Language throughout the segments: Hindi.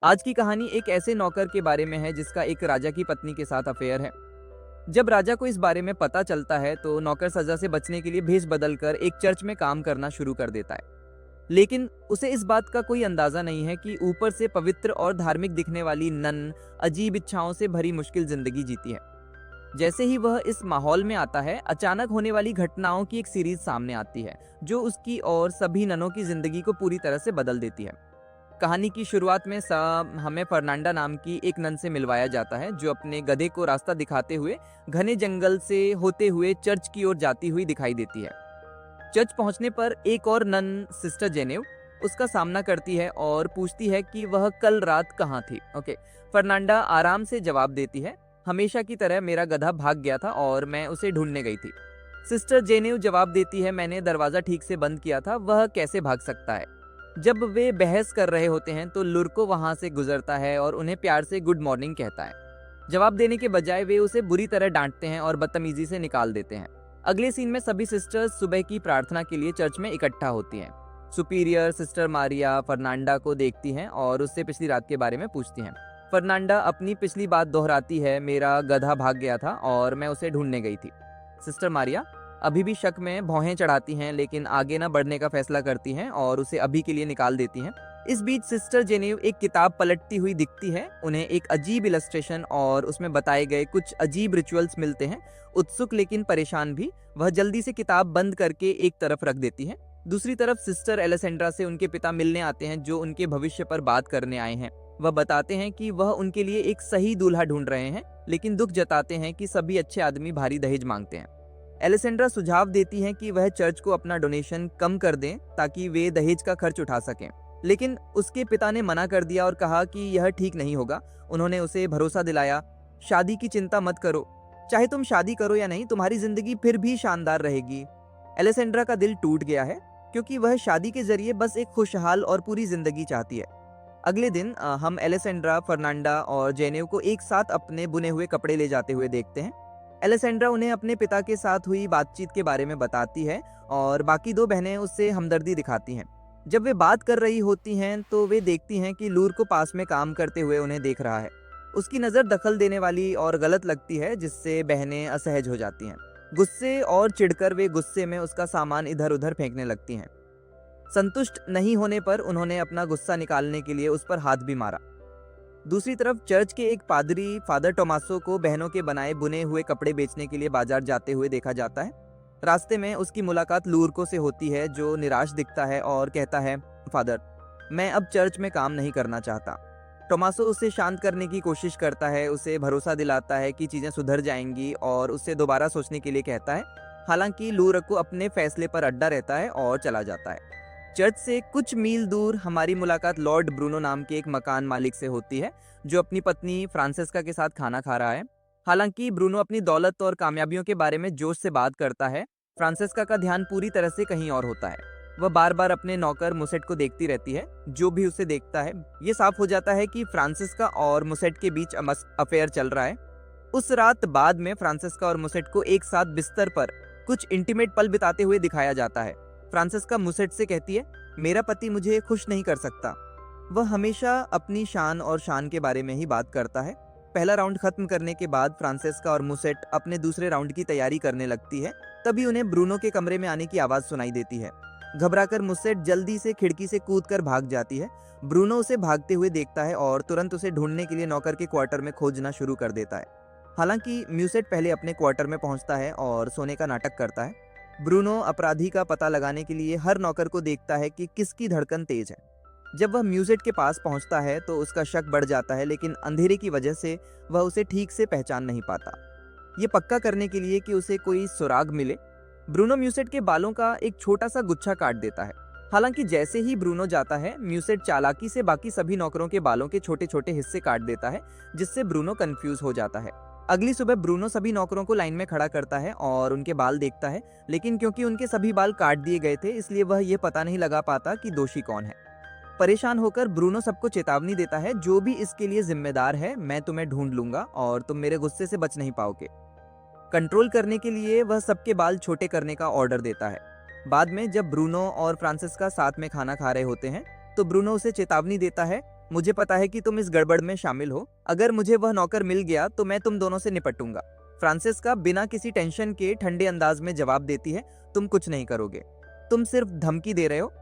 आज की कहानी एक ऐसे नौकर के बारे में है जिसका एक राजा की पत्नी के साथ अफेयर है। जब राजा को इस बारे में पता चलता है तो नौकर सजा से बचने के लिए भेष बदलकर एक चर्च में काम करना शुरू कर देता है। लेकिन उसे इस बात का कोई अंदाजा नहीं है कि ऊपर से पवित्र और धार्मिक दिखने वाली नन अजीब इच्छाओं से भरी मुश्किल जिंदगी जीती है। जैसे ही वह इस माहौल में आता है, अचानक होने वाली घटनाओं की एक सीरीज सामने आती है जो उसकी और सभी ननों की जिंदगी को पूरी तरह से बदल देती है। कहानी की शुरुआत में हमें फर्नांडा नाम की एक नन से मिलवाया जाता है जो अपने गधे को रास्ता दिखाते हुए घने जंगल से होते हुए चर्च की ओर जाती हुई दिखाई देती है। चर्च पहुंचने पर एक और नन, सिस्टर जेनेव, उसका सामना करती है और पूछती है कि वह कल रात कहाँ थी। फर्नांडा आराम से जवाब देती है, हमेशा की तरह मेरा गधा भाग गया था और मैं उसे ढूंढने गई थी। सिस्टर जेनेव जवाब देती है, मैंने दरवाजा ठीक से बंद किया था, वह कैसे भाग सकता है। जब वे बहस कर रहे होते हैं तो लुरको वहां से गुजरता है और उन्हें प्यार से गुड मॉर्निंग कहता है। जवाब देने के बजाय वे उसे बुरी तरह डांटते हैं और बदतमीजी से निकाल देते हैं। अगले सीन में सभी सिस्टर्स सुबह की प्रार्थना के लिए चर्च में इकट्ठा होती हैं। सुपीरियर सिस्टर मारिया फर्नांडा को देखती हैं और उससे पिछली रात के बारे में पूछती हैं। फर्नांडा अपनी पिछली बात दोहराती है, मेरा गधा भाग गया था और मैं उसे ढूंढने गई थी। सिस्टर मारिया अभी भी शक में भौहें चढ़ाती हैं लेकिन आगे न बढ़ने का फैसला करती हैं और उसे अभी के लिए निकाल देती हैं। इस बीच सिस्टर जेनेव एक किताब पलटती हुई दिखती है। उन्हें एक अजीब इलस्ट्रेशन और उसमें बताए गए कुछ अजीब रिचुअल्स मिलते हैं। उत्सुक लेकिन परेशान भी, वह जल्दी से किताब बंद करके एक तरफ रख देती है। दूसरी तरफ सिस्टर एलेसेंड्रा से उनके पिता मिलने आते हैं जो उनके भविष्य पर बात करने आए हैं। वह बताते हैं कि वह उनके लिए एक सही दूल्हा ढूंढ रहे हैं, लेकिन दुख जताते हैं कि सभी अच्छे आदमी भारी दहेज मांगते हैं। एलेसेंड्रा सुझाव देती हैं कि वह चर्च को अपना डोनेशन कम कर दें ताकि वे दहेज का खर्च उठा सकें, लेकिन उसके पिता ने मना कर दिया और कहा कि यह ठीक नहीं होगा। उन्होंने उसे भरोसा दिलाया, शादी की चिंता मत करो, चाहे तुम शादी करो या नहीं, तुम्हारी जिंदगी फिर भी शानदार रहेगी। एलेसेंड्रा का दिल टूट गया है क्योंकि वह शादी के जरिए बस एक खुशहाल और पूरी जिंदगी चाहती है। अगले दिन हम एलेसेंड्रा, फर्नांडा और जेनेव को एक साथ अपने बुने हुए कपड़े ले जाते हुए देखते हैं। एलेसेंड्रा उन्हें अपने पिता के साथ हुई बातचीत के बारे में बताती है और बाकी दो बहनें उससे हमदर्दी दिखाती हैं। जब वे बात कर रही होती हैं तो वे देखती हैं कि लूर को पास में काम करते हुए उन्हें देख रहा है। उसकी नज़र दखल देने वाली और गलत लगती है जिससे बहनें असहज हो जाती हैं। गुस्से और चिढ़कर वे गुस्से में उसका सामान इधर उधर फेंकने लगती हैं। संतुष्ट नहीं होने पर उन्होंने अपना गुस्सा निकालने के लिए उस पर हाथ भी मारा। दूसरी तरफ चर्च के एक पादरी, फादर टोमासो, को बहनों के बनाए बुने हुए कपड़े बेचने के लिए बाजार जाते हुए देखा जाता है। रास्ते में उसकी मुलाकात लूरको से होती है जो निराश दिखता है और कहता है, फादर, मैं अब चर्च में काम नहीं करना चाहता। टोमासो उसे शांत करने की कोशिश करता है, उसे भरोसा दिलाता है कि चीज़ें सुधर जाएंगी और उससे दोबारा सोचने के लिए कहता है। हालांकि लूरको अपने फैसले पर अड्डा रहता है और चला जाता है। चर्च से कुछ मील दूर हमारी मुलाकात लॉर्ड ब्रूनो नाम के एक मकान मालिक से होती है जो अपनी पत्नी फ्रांसेस्का के साथ खाना खा रहा है। हालांकि ब्रूनो अपनी दौलत और कामयाबियों के बारे में जोश से बात करता है, फ्रांसेस्का का ध्यान पूरी तरह से कहीं और होता है। वह बार बार अपने नौकर मुसेट को देखती रहती है। जो भी उसे देखता है, ये साफ हो जाता है कि फ्रांसेस्का और मुसेट के बीच अफेयर चल रहा है। उस रात बाद में फ्रांसेस्का और मुसेट को एक साथ बिस्तर पर कुछ इंटीमेट पल बिताते हुए दिखाया जाता है। फ्रांसेस्का मुसेट से कहती है, मेरा पति मुझे खुश नहीं कर सकता। वह हमेशा अपनी शान और शान के बारे में ही बात करता है। पहला राउंड खत्म करने के बाद फ्रांसेस्का और मुसेट अपने दूसरे राउंड की तैयारी करने लगती है। तभी उन्हें ब्रूनो के कमरे में आने की आवाज़ सुनाई देती है। घबराकर मुसेट जल्दी से खिड़की से कूदकर भाग जाती है। ब्रूनो उसे भागते हुए देखता है और तुरंत उसे ढूंढने के लिए नौकर के क्वार्टर में खोजना शुरू कर देता है। हालांकि म्यूसेट पहले अपने क्वार्टर में पहुंचता है और सोने का नाटक करता है। ब्रूनो अपराधी का पता लगाने के लिए हर नौकर को देखता है कि किसकी धड़कन तेज है। जब वह म्यूसेट के पास पहुंचता है तो उसका शक बढ़ जाता है, लेकिन अंधेरे की वजह से वह उसे ठीक से पहचान नहीं पाता। ये पक्का करने के लिए कि उसे कोई सुराग मिले, ब्रूनो म्यूसेट के बालों का एक छोटा सा गुच्छा काट देता है। हालांकि जैसे ही ब्रूनो जाता है, म्यूसेट चालाकी से बाकी सभी नौकरों के बालों के छोटे छोटे हिस्से काट देता है, जिससे ब्रूनो कंफ्यूज हो जाता है। अगली सुबह ब्रूनो सभी नौकरों को लाइन में खड़ा करता है और उनके बाल देखता है, लेकिन क्योंकि उनके सभी बाल काट दिए गए थे इसलिए वह ये पता नहीं लगा पाता कि दोषी कौन है। परेशान होकर ब्रूनो सबको चेतावनी देता है, जो भी इसके लिए जिम्मेदार है मैं तुम्हें ढूंढ लूंगा और तुम मेरे गुस्से से बच नहीं पाओगे। कंट्रोल करने के लिए वह सबके बाल छोटे करने का ऑर्डर देता है। बाद में जब ब्रूनो और फ्रांसिस्का साथ में खाना खा रहे होते हैं तो ब्रूनो उसे चेतावनी देता है मुझे पता है कि तुम इस गड़बड़ में शामिल हो। अगर मुझे वह नौकर मिल गया तो मैं तुम दोनों से निपटूंगा। फ्रांसिस्का बिना किसी टेंशन के ठंडे अंदाज में जवाब देती है, तुम कुछ नहीं करोगे, तुम सिर्फ धमकी दे रहे हो।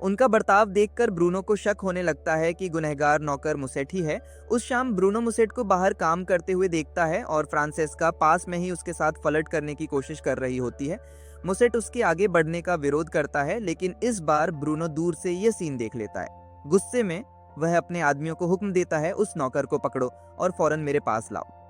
उनका बर्ताव देखकर ब्रूनो को शक होने लगता है कि गुनहगार नौकर मुसेट ही है। उस शाम ब्रूनो मुसेट को बाहर काम करते हुए देखता है और फ्रांसेस्का पास में ही उसके साथ फ्लर्ट करने की कोशिश कर रही होती है। मुसेट उसके आगे बढ़ने का विरोध करता है, लेकिन इस बार ब्रूनो दूर से यह सीन देख लेता है। गुस्से में वह अपने आदमियों को हुक्म देता है, उस नौकर को पकड़ो और फौरन मेरे पास लाओ।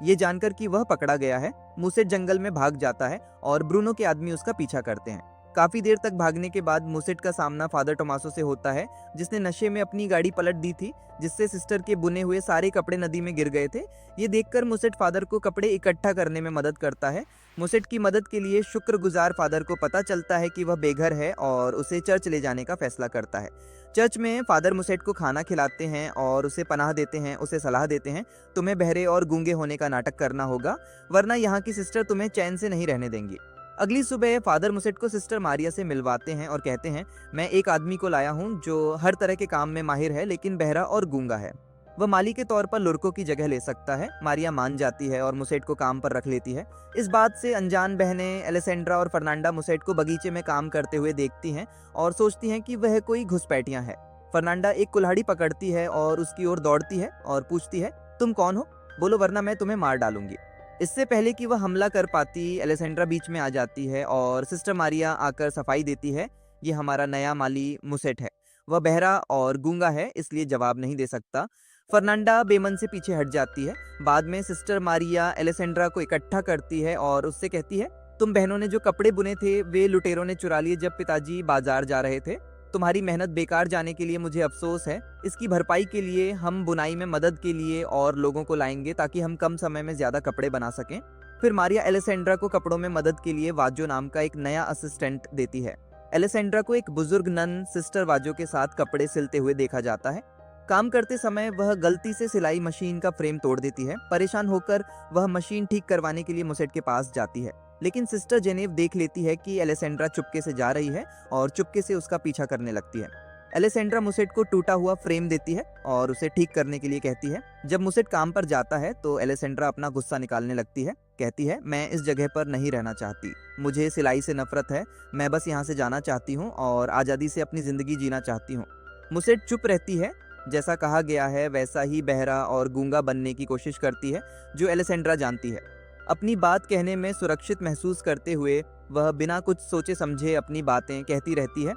ये जानकर कि वह पकड़ा गया है, मुसेट जंगल में भाग जाता है और ब्रूनो के आदमी उसका पीछा करते हैं। काफी देर तक भागने के बाद मुसेट का सामना फादर टोमासो से होता है, जिसने नशे में अपनी गाड़ी पलट दी थी, जिससे सिस्टर के बुने हुए सारे कपड़े नदी में गिर गए थे। ये देखकर मुसेट फादर को कपड़े इकट्ठा करने में मदद करता है। मुसेट की मदद के लिए शुक्रगुजार फादर को पता चलता है कि वह बेघर है और उसे चर्च ले जाने का फैसला करता है। चर्च में फादर मुसेट को खाना खिलाते हैं और उसे पनाह देते हैं। उसे सलाह देते हैं, तुम्हें बहरे और गूंगे होने का नाटक करना होगा, वरना यहाँ की सिस्टर तुम्हें चैन से नहीं रहने देंगी। अगली सुबह फादर मुसेट को सिस्टर मारिया से मिलवाते हैं और कहते हैं, मैं एक आदमी को लाया हूँ जो हर तरह के काम में माहिर है, लेकिन बहरा और गूंगा है। वह माली के तौर पर लुर्को की जगह ले सकता है। मारिया मान जाती है और मुसेट को काम पर रख लेती है। इस बात से अनजान बहनें एलेसेंड्रा और फर्नांडा मुसेट को बगीचे में काम करते हुए देखती हैं और सोचती हैं कि वह कोई घुसपैठियां है। फर्नांडा एक कुल्हाड़ी पकड़ती है और उसकी ओर दौड़ती है और पूछती है, तुम कौन हो, बोलो वरना मैं तुम्हें मार डालूंगी। इससे पहले कि वह हमला कर पाती, एलेसेंड्रा बीच में आ जाती है और सिस्टर मारिया आकर सफाई देती है, ये हमारा नया माली मुसेट है, वह बहरा और गूंगा है, इसलिए जवाब नहीं दे सकता। फर्नांडा बेमन से पीछे हट जाती है। बाद में सिस्टर मारिया एलेसेंड्रा को इकट्ठा करती है और उससे कहती है, तुम बहनों ने जो कपड़े बुने थे वे लुटेरों ने चुरा लिए जब पिताजी बाजार जा रहे थे। तुम्हारी मेहनत बेकार जाने के लिए मुझे अफसोस है। इसकी भरपाई के लिए हम बुनाई में मदद के लिए और लोगों को लाएंगे ताकि हम कम समय में ज्यादा कपड़े बना सकें। फिर मारिया एलेसेंड्रा को कपड़ों में मदद के लिए वाजो नाम का एक नया असिस्टेंट देती है। एलेसेंड्रा को एक बुजुर्ग नन सिस्टर वाजो के साथ कपड़े सिलते हुए देखा जाता है। काम करते समय वह गलती से सिलाई मशीन का फ्रेम तोड़ देती है। परेशान होकर वह मशीन ठीक करवाने के लिए मुसेट के पास जाती है, लेकिन सिस्टर जेनेव देख लेती है कि एलेसेंड्रा चुपके से जा रही है और चुपके से उसका पीछा करने लगती है। एलेसेंड्रा मुसेट को टूटा हुआ फ्रेम देती है और उसे ठीक करने के लिए कहती है। जब मुसेट काम पर जाता है तो एलेसेंड्रा अपना गुस्सा निकालने लगती है। कहती है, मैं इस जगह पर नहीं रहना चाहती, मुझे सिलाई से नफरत है, मैं बस यहाँ से जाना चाहती हूँ और आज़ादी से अपनी ज़िंदगी जीना चाहती हूँ। मुसेट चुप रहती है। जैसा कहा गया है वैसा ही बहरा और गूंगा बनने की कोशिश करती है, जो एलेसेंड्रा जानती है। अपनी बात कहने में सुरक्षित महसूस करते हुए वह बिना कुछ सोचे समझे अपनी बातें कहती रहती है।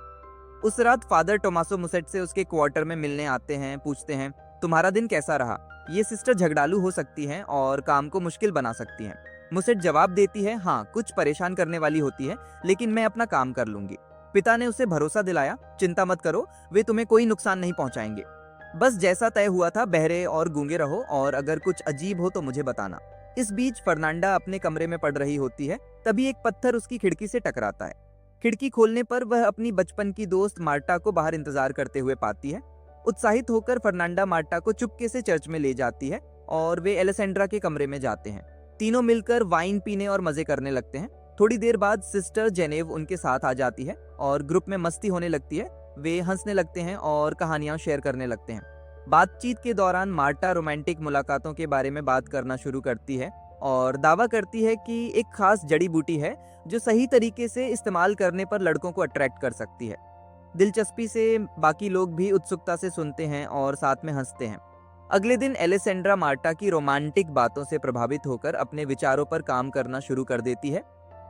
उस रात फादर टोमासो मुसेट से उसके क्वार्टर में मिलने आते हैं। पूछते हैं, तुम्हारा दिन कैसा रहा? ये सिस्टर झगड़ालू हो सकती हैं और काम को मुश्किल बना सकती हैं। मुसेट जवाब देती है, हाँ कुछ परेशान करने वाली होती है, लेकिन मैं अपना काम कर लूंगी। पिता ने उसे भरोसा दिलाया, चिंता मत करो, वे तुम्हें कोई नुकसान नहीं पहुंचाएंगे। बस जैसा तय हुआ था बहरे और गूंगे रहो और अगर कुछ अजीब हो तो मुझे बताना। इस बीच फर्नांडा अपने कमरे में पड़ रही होती है। तभी एक पत्थर उसकी खिड़की से टकराता है। खिड़की खोलने पर वह अपनी बचपन की दोस्त मार्टा को बाहर इंतजार करते हुए पाती है। उत्साहित होकर फर्नांडा मार्टा को चुपके से चर्च में ले जाती है और वे एलेसेंड्रा के कमरे में जाते हैं। तीनों मिलकर वाइन पीने और मजे करने लगते हैं। थोड़ी देर बाद सिस्टर जेनेव उनके साथ आ जाती है और ग्रुप में मस्ती होने लगती है। वे हंसने लगते हैं और कहानियां शेयर करने लगते हैं। बातचीत के दौरान मार्टा रोमांटिक मुलाकातों के बारे में बात करना शुरू करती है और दावा करती है कि एक खास जड़ी बूटी है जो सही तरीके से इस्तेमाल करने पर लड़कों को अट्रैक्ट कर सकती है। दिलचस्पी से बाकी लोग भी उत्सुकता से सुनते हैं और साथ में हंसते हैं। अगले दिन एलेसेंड्रा मार्टा की रोमांटिक बातों से प्रभावित होकर अपने विचारों पर काम करना शुरू कर देती है।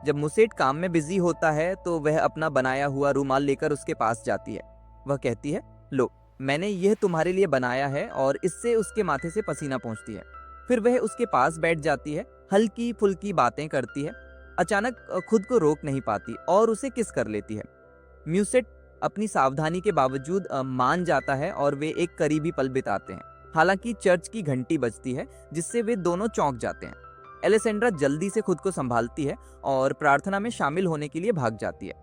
जब मुसेट काम में बिजी होता है तो वह अपना बनाया हुआ रूमाल लेकर उसके पास जाती है। वह कहती है, लो मैंने यह तुम्हारे लिए बनाया है, और इससे उसके माथे से पसीना पहुंचती है। फिर वह उसके पास बैठ जाती है, हल्की फुल्की बातें करती है। अचानक खुद को रोक नहीं पाती और उसे किस कर लेती है। म्यूसेट अपनी सावधानी के बावजूद मान जाता है और वे एक करीबी पल बिताते हैं। हालांकि चर्च की घंटी बजती है जिससे वे दोनों चौंक जाते हैं। एलेसेंड्रा जल्दी से खुद को संभालती है और प्रार्थना में शामिल होने के लिए भाग जाती है।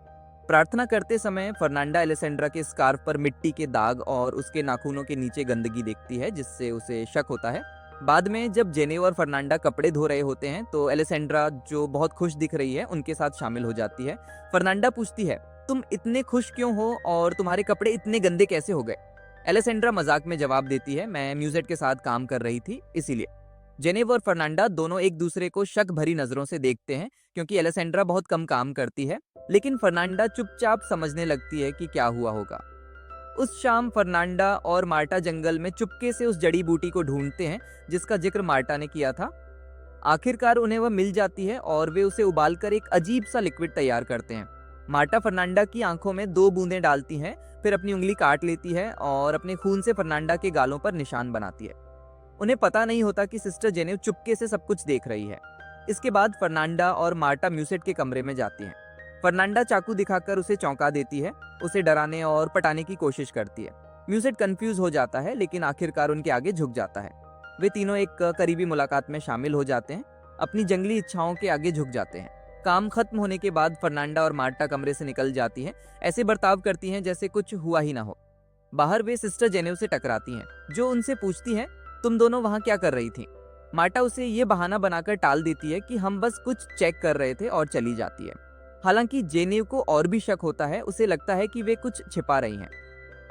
प्रार्थना करते समय फर्नांडा एलेसेंड्रा के स्कार्फ पर मिट्टी के दाग और उसके नाखूनों के नीचे गंदगी देखती है, जिससे उसे शक होता है। बाद में जब जेनेव और फर्नांडा कपड़े धो रहे होते हैं तो एलेसेंड्रा, जो बहुत खुश दिख रही है, उनके साथ शामिल हो जाती है। फर्नांडा पूछती है, तुम इतने खुश क्यों हो और तुम्हारे कपड़े इतने गंदे कैसे हो गए? एलेसेंड्रा मजाक में जवाब देती है, मैं म्यूजेट के साथ काम कर रही थी इसीलिए। जेनेव और फर्नांडा दोनों एक दूसरे को शक भरी नजरों से देखते हैं क्योंकि एलेसेंड्रा बहुत कम काम करती है, लेकिन फर्नांडा चुपचाप समझने लगती है कि क्या हुआ होगा। उस शाम फर्नांडा और मार्टा जंगल में चुपके से उस जड़ी बूटी को ढूंढते हैं जिसका जिक्र मार्टा ने किया था। आखिरकार उन्हें वह मिल जाती है और वे उसे उबालकर एक अजीब सा लिक्विड तैयार करते हैं। मार्टा फर्नांडा की आंखों में 2 बूंदें डालती हैं, फिर अपनी उंगली काट लेती है और अपने खून से फर्नांडा के गालों पर निशान बनाती है। उन्हें पता नहीं होता कि सिस्टर जेनेव चुपके से सब कुछ देख रही है। इसके बाद फर्नांडा और मार्टा म्यूसेट के कमरे में जाती हैं। फर्नांडा चाकू दिखाकर उसे चौंका देती है, उसे डराने और पटाने की कोशिश करती है। म्यूसेट कंफ्यूज हो जाता है लेकिन आखिरकार उनके आगे झुक जाता है। वे तीनों एक करीबी मुलाकात में शामिल हो जाते हैं, अपनी जंगली इच्छाओं के आगे झुक जाते हैं। काम खत्म होने के बाद फर्नांडा और मार्टा कमरे से निकल जाती हैं, ऐसे बर्ताव करती हैं जैसे कुछ हुआ ही ना हो। बाहर वे सिस्टर जेनेव से टकराती हैं, जो उनसे पूछती हैं, तुम दोनों वहां क्या कर रही थी? मार्टा उसे ये बहाना बनाकर टाल देती है कि हम बस कुछ चेक कर रहे थे और चली जाती है। हालांकि जेनेव को और भी शक होता है, उसे लगता है कि वे कुछ छिपा रही हैं।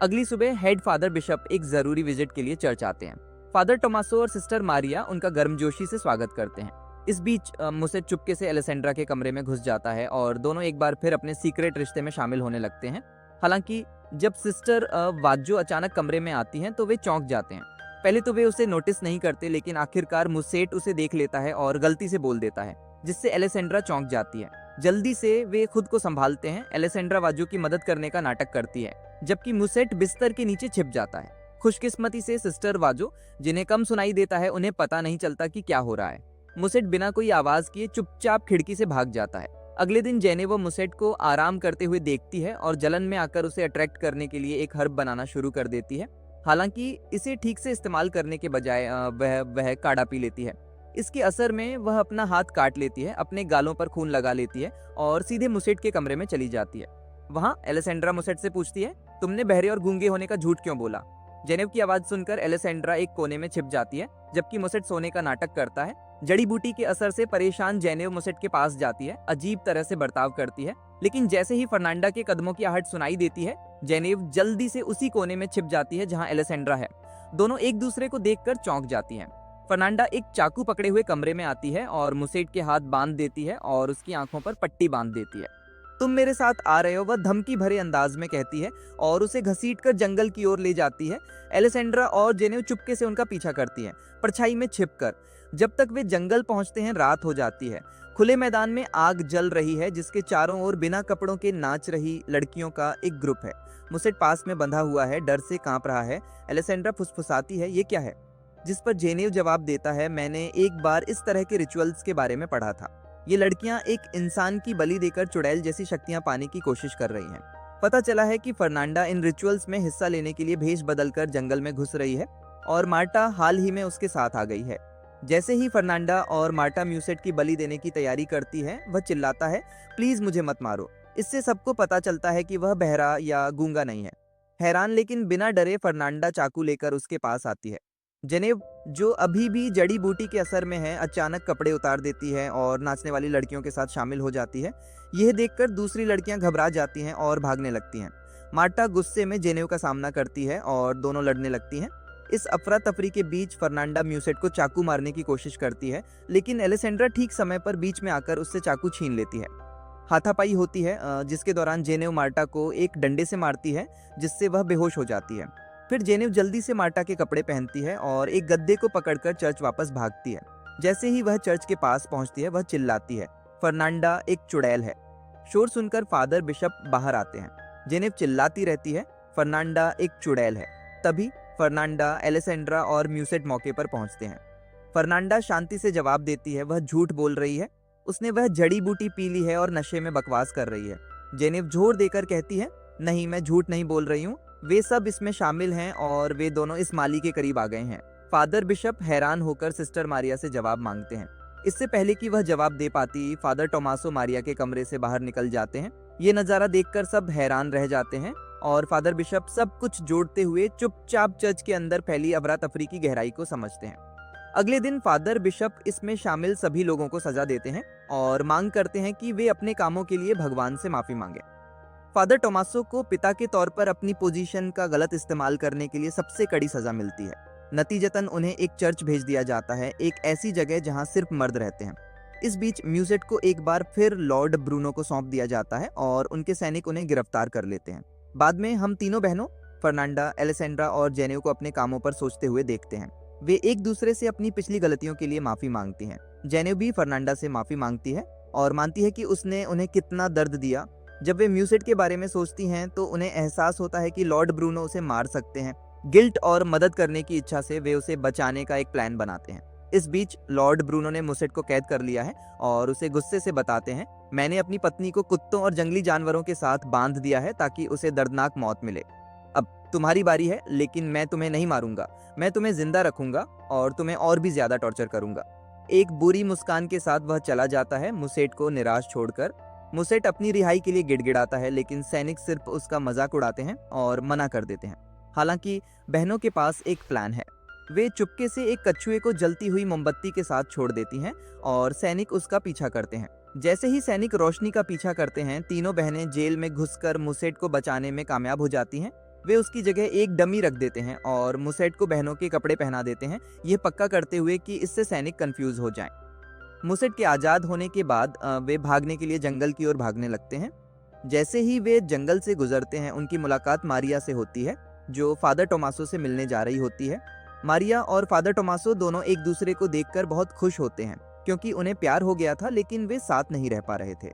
अगली सुबह हेड फादर बिशप एक जरूरी विजिट के लिए चर्च आते हैं। फादर टोमासो और सिस्टर मारिया उनका गर्मजोशी से स्वागत करते हैं। इस बीच मुसेट चुपके से एलेसेंड्रा के कमरे में घुस जाता है और दोनों एक बार फिर अपने सीक्रेट रिश्ते में शामिल होने लगते हैं। हालांकि जब सिस्टर वाजो अचानक कमरे में आती हैं तो वे चौंक जाते हैं। पहले तो वे उसे नोटिस नहीं करते, लेकिन आखिरकार मुसेट उसे देख लेता है और गलती से बोल देता है, जिससे एलेसेंड्रा चौंक जाती है। जल्दी से वे खुद को संभालते हैं। एलेसेंड्रा वाजो की मदद करने का नाटक करती है, जबकि मुसेट बिस्तर के नीचे छिप जाता है। खुशकिस्मती से सिस्टर वाजो, जिन्हें कम सुनाई देता है, उन्हें पता नहीं चलता कि क्या हो रहा है। मुसेट बिना कोई आवाज किए चुपचाप खिड़की से भाग जाता है। अगले दिन जेनेव मुसेट को आराम करते हुए देखती है और जलन में आकर उसे अट्रैक्ट करने के लिए एक हर्ब बनाना शुरू कर देती है। हालांकि इसे ठीक से इस्तेमाल करने के बजाय वह काढ़ा पी लेती है। इसके असर में वह अपना हाथ काट लेती है, अपने गालों पर खून लगा लेती है और सीधे मुसेट के कमरे में चली जाती है। वहां एलेसेंड्रा मुसेट से पूछती है, तुमने बहरे और गूंगे होने का झूठ क्यों बोला? जेनेव की आवाज सुनकर एलेसेंड्रा एक कोने में छिप जाती है, जबकि मुसेट सोने का नाटक करता है। जड़ी बूटी के असर से परेशान जेनेव मुसेट के पास जाती है, अजीब तरह से बर्ताव करती है, लेकिन जैसे ही फर्नांडा के कदमों की आहट सुनाई देती है, जेनेव जल्दी से उसी कोने में छिप जाती है जहां एलेसेंड्रा है। दोनों एक दूसरे को देखकर चौंक जाती हैं। फर्नांडा एक चाकू पकड़े हुए कमरे में आती है और मुसेट के हाथ बांध देती है और उसकी आंखों पर पट्टी बांध देती है। तुम मेरे साथ आ रहे हो, वह धमकी भरे अंदाज में कहती है और उसे घसीटकर जंगल की ओर ले जाती है। एलेसेंड्रा और जेनेव चुपके से उनका पीछा करती हैं, परछाई में छिपकर। जब तक वे जंगल पहुंचते हैं, रात हो जाती है। खुले मैदान में आग जल रही है, जिसके चारों ओर बिना कपड़ों के नाच रही लड़कियों का एक ग्रुप है। मुसेट पास में बंधा हुआ है, डर से कांप रहा है। एलेसेंड्रा फुसफुसाती है, ये क्या है? जिस पर जेनेव जवाब देता है, मैंने एक बार इस तरह के रिचुअल्स के बारे में पढ़ा था। ये लड़कियां एक इंसान की बलि देकर चुड़ैल जैसी शक्तियां पाने की कोशिश कर रही हैं। पता चला है कि फर्नांडा इन रिचुअल्स में हिस्सा लेने के लिए भेष बदलकर जंगल में घुस रही है और मार्टा हाल ही में उसके साथ आ गई है। जैसे ही फर्नांडा और मार्टा म्यूसेट की बलि देने की तैयारी करती है, वह चिल्लाता है, प्लीज मुझे मत मारो। इससे सबको पता चलता है कि वह बहरा या गूंगा नहीं है। हैरान लेकिन बिना डरे फर्नांडा चाकू लेकर उसके पास आती है। जेनेव, जो अभी भी जड़ी बूटी के असर में है, अचानक कपड़े उतार देती है और नाचने वाली लड़कियों के साथ शामिल हो जाती है। यह देखकर दूसरी लड़कियां घबरा जाती हैं और भागने लगती हैं। मार्टा गुस्से में जेनेव का सामना करती है और दोनों लड़ने लगती हैं। इस अफरा तफरी के बीच फर्नांडा म्यूसेट को चाकू मारने की कोशिश करती है, लेकिन एलेसेंड्रा ठीक समय पर बीच में आकर उससे चाकू छीन लेती है। हाथापाई होती है, जिसके दौरान जेनेव मार्टा को एक डंडे से मारती है, जिससे वह बेहोश हो जाती है। फिर जेनेव जल्दी से मार्टा के कपड़े पहनती है और एक गद्दे को पकड़कर चर्च वापस भागती है। जैसे ही वह चर्च के पास पहुंचती है, वह चिल्लाती है, फर्नांडा एक चुड़ैल है। शोर सुनकर फादर बिशप बाहर आते हैं। जेनेव चिल्लाती रहती है, फर्नांडा एक चुड़ैल है। तभी फर्नांडा, एलेसेंड्रा और म्यूसेट मौके पर पहुंचते हैं। फर्नांडा शांति से जवाब देती है, वह झूठ बोल रही है, उसने वह जड़ी बूटी पी ली है और नशे में बकवास कर रही है। जेनेव जोर देकर कहती है, नहीं, मैं झूठ नहीं बोल रही हूँ, वे सब इसमें शामिल हैं और वे दोनों इस माली के करीब आ गए हैं। फादर बिशप हैरान होकर सिस्टर मारिया से जवाब मांगते हैं। इससे पहले कि वह जवाब दे पाती, फादर टोमासो मारिया के कमरे से बाहर निकल जाते हैं। ये नज़ारा देखकर सब हैरान रह जाते हैं और फादर बिशप सब कुछ जोड़ते हुए चुपचाप चर्च के अंदर फैली अफरा तफरी की गहराई को समझते हैं। अगले दिन फादर बिशप इसमें शामिल सभी लोगों को सजा देते हैं और मांग करते हैं कि वे अपने कामों के लिए भगवान से माफी मांगे। फादर टोमासो को पिता के तौर पर अपनी पोजीशन का गलत इस्तेमाल करने के लिए सबसे कड़ी सजा मिलती है। नतीजतन उन्हें एक चर्च भेज दिया जाता है, एक ऐसी जगह जहां सिर्फ मर्द रहते हैं। इस बीच म्यूसेट को एक बार फिर लॉर्ड ब्रूनो को सौंप दिया जाता है और उनके सैनिक उन्हें गिरफ्तार कर लेते हैं। बाद में हम तीनों बहनों फर्नांडा, एलेसेंड्रा और जेनेव को अपने कामों पर सोचते हुए देखते हैं। वे एक दूसरे से अपनी पिछली गलतियों के लिए माफी मांगती हैं। जेनेव भी फर्नांडा से माफी मांगती है और मानती है कि उसने उन्हें कितना दर्द दिया। जब वे म्यूसेट के बारे में सोचती हैं तो उन्हें एहसास होता है कि लॉर्ड ब्रूनो उसे मार सकते हैं। गिल्ट और मदद करने की इच्छा से वे उसे बचाने का एक प्लान बनाते हैं। इस बीच लॉर्ड ब्रूनो ने मुसेट को कैद कर लिया है और उसे गुस्से से बताते हैं, मैंने अपनी पत्नी को कुत्तों और जंगली जानवरों के साथ बांध दिया है ताकि उसे दर्दनाक मौत मिले। अब तुम्हारी बारी है, लेकिन मैं तुम्हें नहीं मारूंगा। मैं तुम्हें जिंदा रखूंगा और तुम्हें और भी ज्यादा टॉर्चर करूंगा। एक बुरी मुस्कान के साथ वह चला जाता है, मुसेट को निराश छोड़कर। मुसेट अपनी रिहाई के लिए गिड़गिड़ाता है, लेकिन सैनिक सिर्फ उसका मजाक उड़ाते हैं और मना कर देते हैं। हालांकि बहनों के पास एक प्लान है। वे चुपके से एक कछुए को जलती हुई मोमबत्ती के साथ छोड़ देती हैं और सैनिक उसका पीछा करते हैं। जैसे ही सैनिक रोशनी का पीछा करते हैं, तीनों बहनें जेल में घुसकर मुसेट को बचाने में कामयाब हो जाती हैं। वे उसकी जगह एक डमी रख देते हैं और मुसेट को बहनों के कपड़े पहना देते हैं, ये पक्का करते हुए कि इससे सैनिक कंफ्यूज हो जाएं। मुसेट के आज़ाद होने के बाद वे भागने के लिए जंगल की ओर भागने लगते हैं। जैसे ही वे जंगल से गुजरते हैं, उनकी मुलाकात मारिया से होती है, जो फादर टोमासो से मिलने जा रही होती है। मारिया और फादर टोमासो दोनों एक दूसरे को देखकर बहुत खुश होते हैं, क्योंकि उन्हें प्यार हो गया था, लेकिन वे साथ नहीं रह पा रहे थे।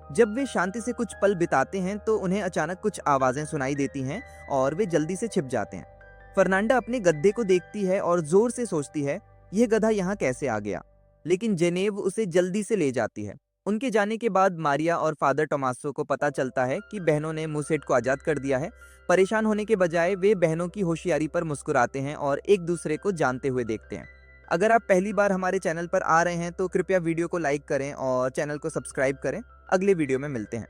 जब वे शांति से कुछ पल बिताते हैं तो उन्हें अचानक कुछ आवाजें सुनाई देती हैं और वे जल्दी से छिप जाते हैं। फर्नांडा अपने गद्दे को देखती है और जोर से सोचती है, यह गधा यहाँ कैसे आ गया, लेकिन जेनेव उसे जल्दी से ले जाती है। उनके जाने के बाद मारिया और फादर टोमासो को पता चलता है कि बहनों ने मुसेट को आज़ाद कर दिया है। परेशान होने के बजाय वे बहनों की होशियारी पर मुस्कुराते हैं और एक दूसरे को जानते हुए देखते हैं। अगर आप पहली बार हमारे चैनल पर आ रहे हैं तो कृपया वीडियो को लाइक करें और चैनल को सब्सक्राइब करें। अगले वीडियो में मिलते हैं।